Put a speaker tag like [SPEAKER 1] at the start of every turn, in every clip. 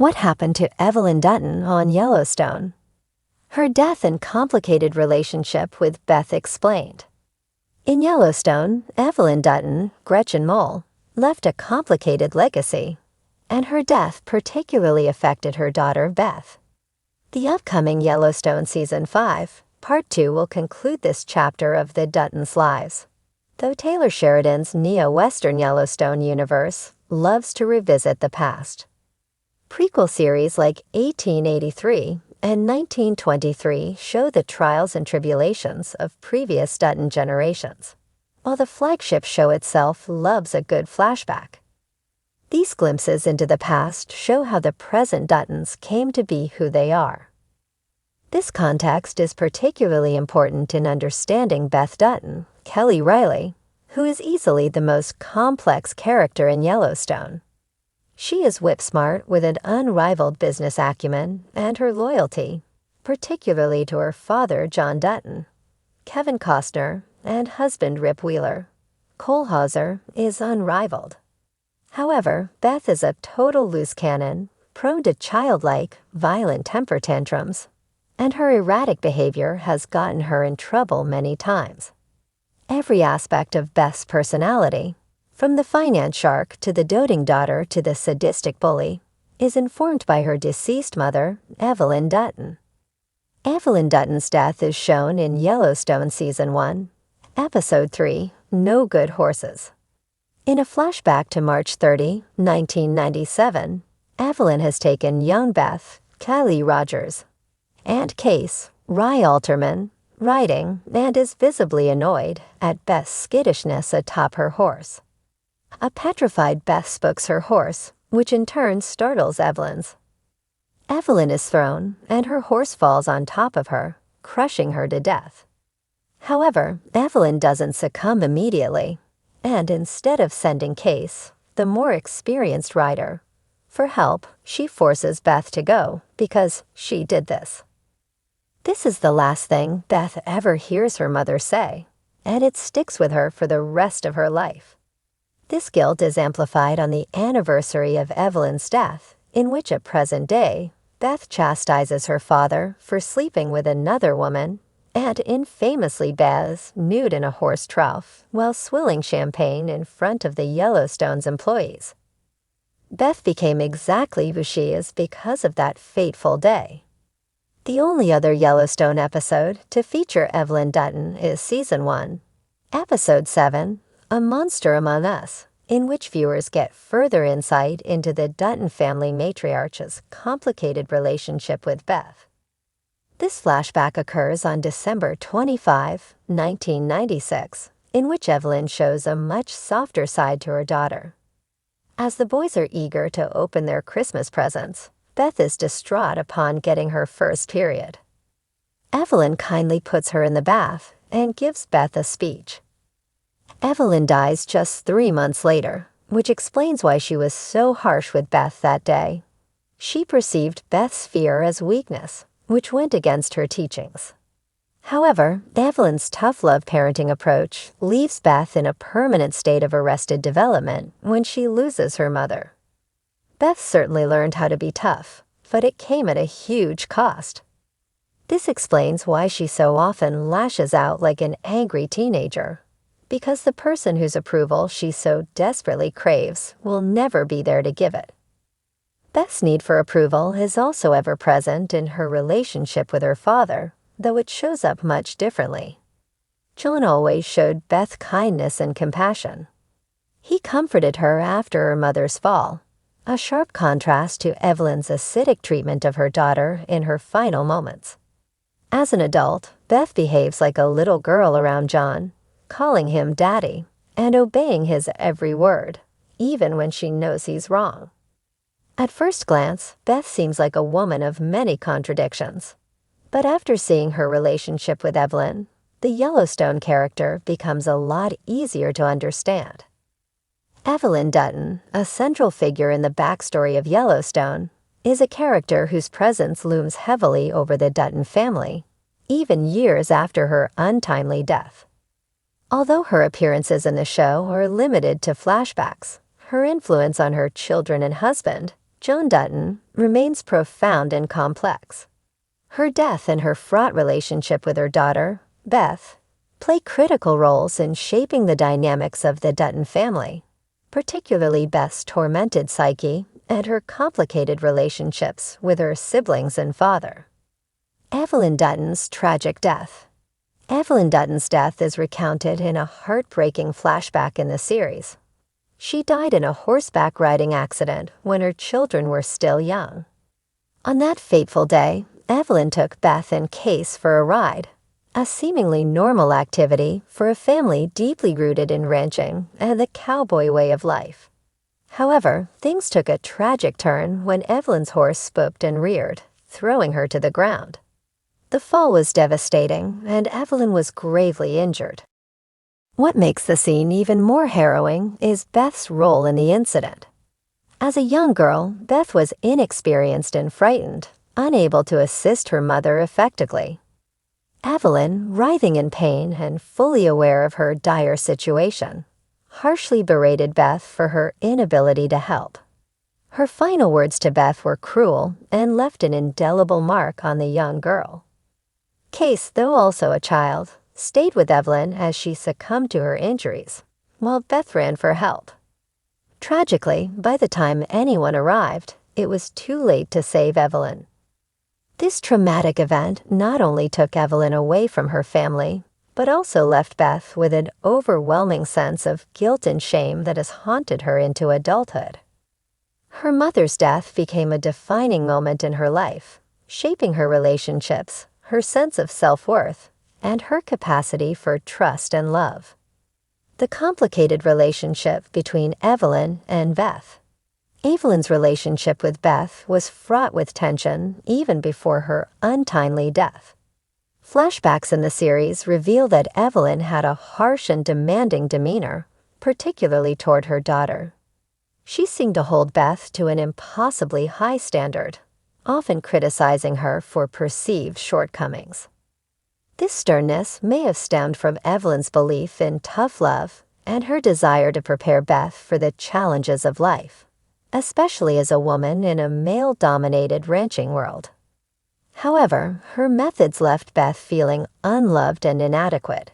[SPEAKER 1] What happened to Evelyn Dutton on Yellowstone? Her death and complicated relationship with Beth explained. In Yellowstone, Evelyn Dutton, Gretchen Mole, left a complicated legacy, and her death particularly affected her daughter Beth. The upcoming Yellowstone Season 5, Part 2 will conclude this chapter of the Duttons' lives, though Taylor Sheridan's neo-Western Yellowstone universe loves to revisit the past. Prequel series like 1883 and 1923 show the trials and tribulations of previous Dutton generations, while the flagship show itself loves a good flashback. These glimpses into the past show how the present Duttons came to be who they are. This context is particularly important in understanding Beth Dutton, Kelly Riley, who is easily the most complex character in Yellowstone. She is whip-smart with an unrivaled business acumen, and her loyalty, particularly to her father John Dutton, Kevin Costner, and husband Rip Wheeler, Colhauser, is unrivaled. However, Beth is a total loose cannon, prone to childlike, violent temper tantrums, and her erratic behavior has gotten her in trouble many times. Every aspect of Beth's personality, from the finance shark to the doting daughter to the sadistic bully, is informed by her deceased mother, Evelyn Dutton. Evelyn Dutton's death is shown in Yellowstone Season 1, Episode 3, No Good Horses. In a flashback to March 30, 1997, Evelyn has taken young Beth, Kelly Rogers, and Case, Rye Alterman, riding and is visibly annoyed at Beth's skittishness atop her horse. A petrified Beth spooks her horse, which in turn startles Evelyn's. Evelyn is thrown, and her horse falls on top of her, crushing her to death. However, Evelyn doesn't succumb immediately, and instead of sending Case, the more experienced rider, for help, she forces Beth to go because she did this. This is the last thing Beth ever hears her mother say, and it sticks with her for the rest of her life. This guilt is amplified on the anniversary of Evelyn's death, in which at present day, Beth chastises her father for sleeping with another woman and infamously bathes nude in a horse trough while swilling champagne in front of the Yellowstone's employees. Beth became exactly who she is because of that fateful day. The only other Yellowstone episode to feature Evelyn Dutton is Season 1, Episode 7, A Monster Among Us, in which viewers get further insight into the Dutton family matriarch's complicated relationship with Beth. This flashback occurs on December 25, 1996, in which Evelyn shows a much softer side to her daughter. As the boys are eager to open their Christmas presents, Beth is distraught upon getting her first period. Evelyn kindly puts her in the bath and gives Beth a speech. Evelyn dies just 3 months later, which explains why she was so harsh with Beth that day. She perceived Beth's fear as weakness, which went against her teachings. However, Evelyn's tough love parenting approach leaves Beth in a permanent state of arrested development when she loses her mother. Beth certainly learned how to be tough, but it came at a huge cost. This explains why she so often lashes out like an angry teenager, because the person whose approval she so desperately craves will never be there to give it. Beth's need for approval is also ever present in her relationship with her father, though it shows up much differently. John always showed Beth kindness and compassion. He comforted her after her mother's fall, a sharp contrast to Evelyn's acidic treatment of her daughter in her final moments. As an adult, Beth behaves like a little girl around John, calling him daddy and obeying his every word, even when she knows he's wrong. At first glance, Beth seems like a woman of many contradictions. But after seeing her relationship with Evelyn, the Yellowstone character becomes a lot easier to understand. Evelyn Dutton, a central figure in the backstory of Yellowstone, is a character whose presence looms heavily over the Dutton family, even years after her untimely death. Although her appearances in the show are limited to flashbacks, her influence on her children and husband, Joan Dutton, remains profound and complex. Her death and her fraught relationship with her daughter, Beth, play critical roles in shaping the dynamics of the Dutton family, particularly Beth's tormented psyche and her complicated relationships with her siblings and father. Evelyn Dutton's tragic death. Evelyn Dutton's death is recounted in a heartbreaking flashback in the series. She died in a horseback riding accident when her children were still young. On that fateful day, Evelyn took Beth and Case for a ride, a seemingly normal activity for a family deeply rooted in ranching and the cowboy way of life. However, things took a tragic turn when Evelyn's horse spooked and reared, throwing her to the ground. The fall was devastating, and Evelyn was gravely injured. What makes the scene even more harrowing is Beth's role in the incident. As a young girl, Beth was inexperienced and frightened, unable to assist her mother effectively. Evelyn, writhing in pain and fully aware of her dire situation, harshly berated Beth for her inability to help. Her final words to Beth were cruel and left an indelible mark on the young girl. Case, though also a child, stayed with Evelyn as she succumbed to her injuries, while Beth ran for help. Tragically, by the time anyone arrived, it was too late to save Evelyn. This traumatic event not only took Evelyn away from her family, but also left Beth with an overwhelming sense of guilt and shame that has haunted her into adulthood. Her mother's death became a defining moment in her life, shaping her relationships, her sense of self-worth, and her capacity for trust and love. The complicated relationship between Evelyn and Beth. Evelyn's relationship with Beth was fraught with tension even before her untimely death. Flashbacks in the series reveal that Evelyn had a harsh and demanding demeanor, particularly toward her daughter. She seemed to hold Beth to an impossibly high standard, often criticizing her for perceived shortcomings. This sternness may have stemmed from Evelyn's belief in tough love and her desire to prepare Beth for the challenges of life, especially as a woman in a male-dominated ranching world. However, her methods left Beth feeling unloved and inadequate.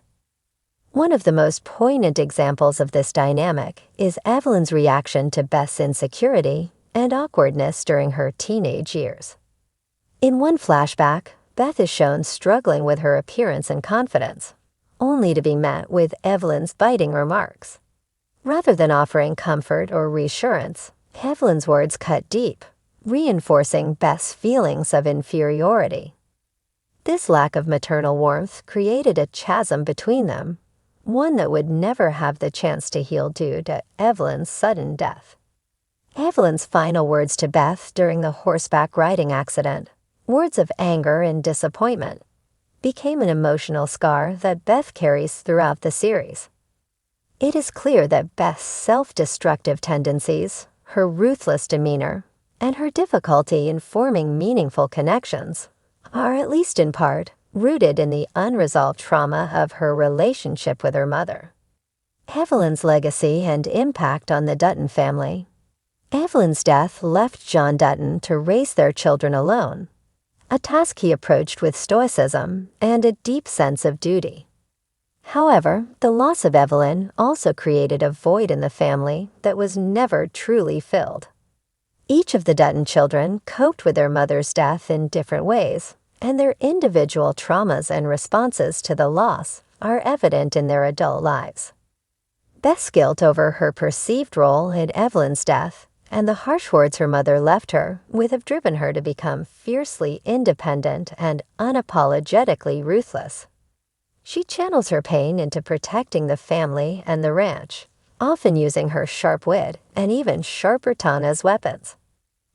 [SPEAKER 1] One of the most poignant examples of this dynamic is Evelyn's reaction to Beth's insecurity and awkwardness during her teenage years. In one flashback, Beth is shown struggling with her appearance and confidence, only to be met with Evelyn's biting remarks. Rather than offering comfort or reassurance, Evelyn's words cut deep, reinforcing Beth's feelings of inferiority. This lack of maternal warmth created a chasm between them, one that would never have the chance to heal due to Evelyn's sudden death. Evelyn's final words to Beth during the horseback riding accident, words of anger and disappointment, became an emotional scar that Beth carries throughout the series. It is clear that Beth's self-destructive tendencies, her ruthless demeanor, and her difficulty in forming meaningful connections are, at least in part, rooted in the unresolved trauma of her relationship with her mother. Evelyn's legacy and impact on the Dutton family. Evelyn's death left John Dutton to raise their children alone, a task he approached with stoicism and a deep sense of duty. However, the loss of Evelyn also created a void in the family that was never truly filled. Each of the Dutton children coped with their mother's death in different ways, and their individual traumas and responses to the loss are evident in their adult lives. Beth's guilt over her perceived role in Evelyn's death and the harsh words her mother left her would have driven her to become fiercely independent and unapologetically ruthless. She channels her pain into protecting the family and the ranch, often using her sharp wit and even sharper tongue as weapons.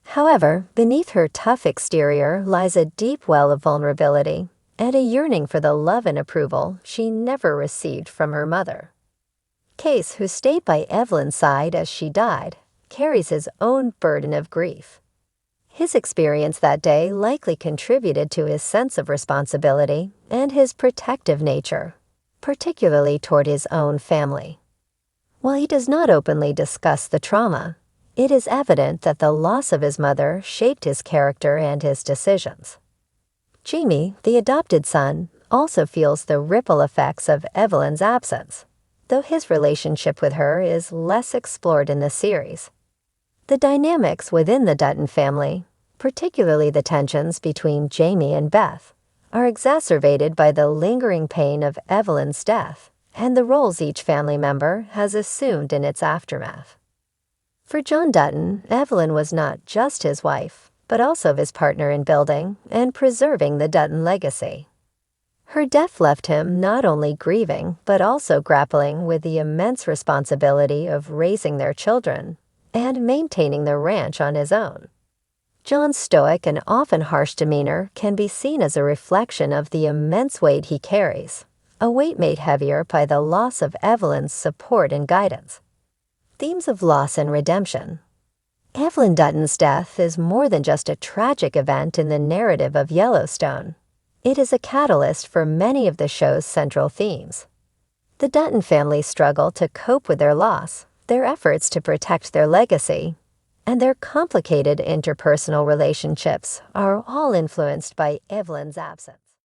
[SPEAKER 1] However, beneath her tough exterior lies a deep well of vulnerability and a yearning for the love and approval she never received from her mother. Case, who stayed by Evelyn's side as she died, carries his own burden of grief. His experience that day likely contributed to his sense of responsibility and his protective nature, particularly toward his own family. While he does not openly discuss the trauma, It is evident that the loss of his mother shaped his character and his decisions. Jamie, the adopted son, also feels the ripple effects of Evelyn's absence, though his relationship with her is less explored in the series. The dynamics within the Dutton family, particularly the tensions between Jamie and Beth, are exacerbated by the lingering pain of Evelyn's death and the roles each family member has assumed in its aftermath. For John Dutton, Evelyn was not just his wife, but also his partner in building and preserving the Dutton legacy. Her death left him not only grieving, but also grappling with the immense responsibility of raising their children and maintaining the ranch on his own. John's stoic and often harsh demeanor can be seen as a reflection of the immense weight he carries, a weight made heavier by the loss of Evelyn's support and guidance. Themes of loss and redemption. Evelyn Dutton's death is more than just a tragic event in the narrative of Yellowstone. It is a catalyst for many of the show's central themes. The Dutton family's struggle to cope with their loss, their efforts to protect their legacy, and their complicated interpersonal relationships are all influenced by Evelyn's absence.